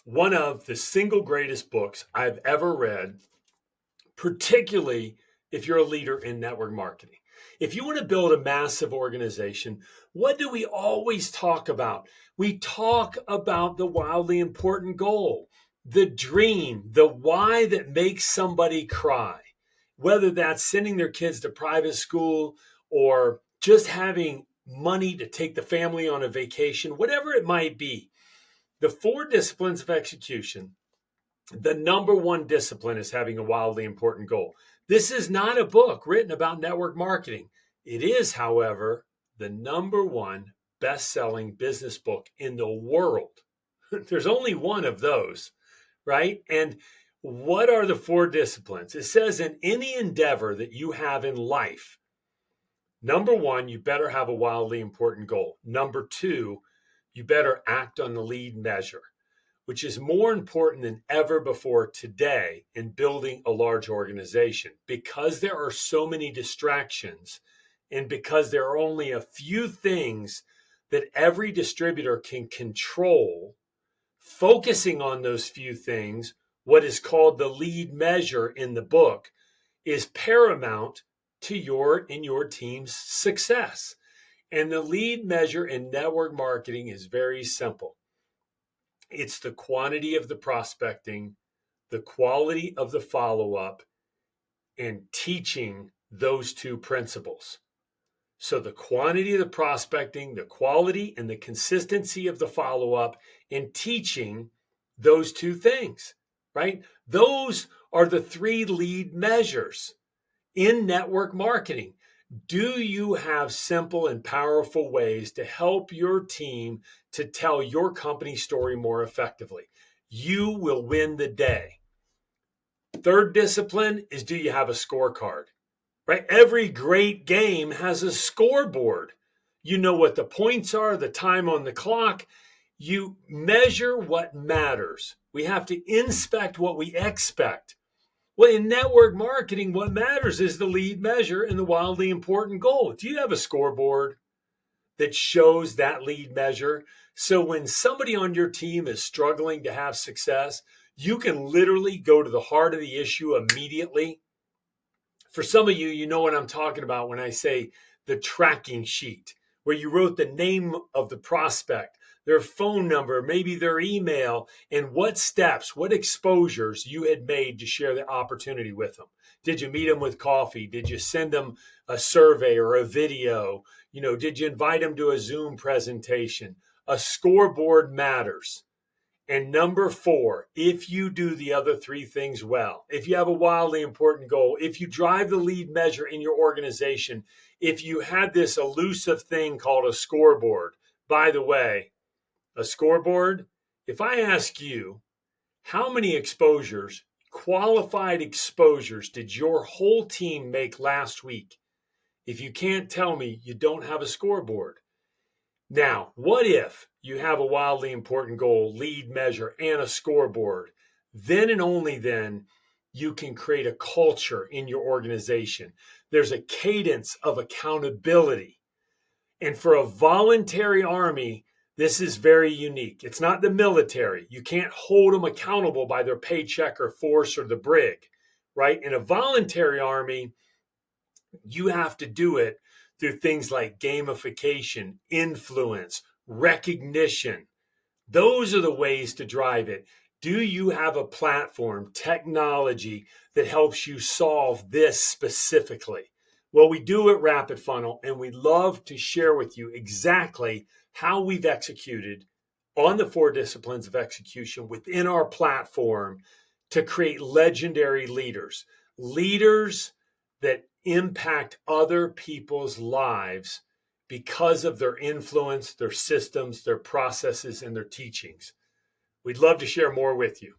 one of the single greatest books I've ever read, particularly if you're a leader in network marketing. If you want to build a massive organization, what do we always talk about? We talk about the wildly important goal, the dream, the why that makes somebody cry, whether that's sending their kids to private school or just having money to take the family on a vacation, whatever it might be. The 4 disciplines of execution, the number one discipline is having a wildly important goal. This is not a book written about network marketing. It is, however, the number one best-selling business book in the world. There's only one of those, right? And what are the 4 disciplines? It says in any endeavor that you have in life, number 1, you better have a wildly important goal. Number 2, you better act on the lead measure, which is more important than ever before today in building a large organization. Because there are so many distractions and because there are only a few things that every distributor can control, focusing on those few things, what is called the lead measure in the book, is paramount to your and your team's success. And the lead measure in network marketing is very simple. It's the quantity of the prospecting, the quality of the follow-up, and teaching those 2 principles. So the quantity of the prospecting, the quality and the consistency of the follow-up, and teaching those 2 things, right? Those are the 3 lead measures in network marketing. Do you have simple and powerful ways to help your team to tell your company story more effectively? You will win the day. 3rd discipline is, do you have a scorecard? Right? Every great game has a scoreboard. You know what the points are, the time on the clock. You measure what matters. We have to inspect what we expect. Well, in network marketing, what matters is the lead measure and the wildly important goal. Do you have a scoreboard that shows that lead measure? So when somebody on your team is struggling to have success, you can literally go to the heart of the issue immediately. For some of you, you know what I'm talking about when I say the tracking sheet, where you wrote the name of the prospect, their phone number, maybe their email, and what steps, what exposures you had made to share the opportunity with them. Did you meet them with coffee? Did you send them a survey or a video? Did you invite them to a Zoom presentation? A scoreboard matters. And number 4, if you do the other 3 things well, if you have a wildly important goal, if you drive the lead measure in your organization, if you had this elusive thing called a scoreboard. By the way, a scoreboard, if I ask you, how many exposures, qualified exposures, did your whole team make last week? If you can't tell me, you don't have a scoreboard. Now, what if you have a wildly important goal, lead measure, and a scoreboard? Then and only then you can create a culture in your organization. There's a cadence of accountability. And for a voluntary army, this is very unique. It's not the military. You can't hold them accountable by their paycheck or force or the brig, right? In a voluntary army, you have to do it through things like gamification, influence, recognition. Those are the ways to drive it. Do you have a platform, technology that helps you solve this specifically? Well, we do at RapidFunnel, and we love to share with you exactly how we've executed on the 4 disciplines of execution within our platform to create legendary leaders that impact other people's lives because of their influence, their systems, their processes, and their teachings. We'd love to share more with you.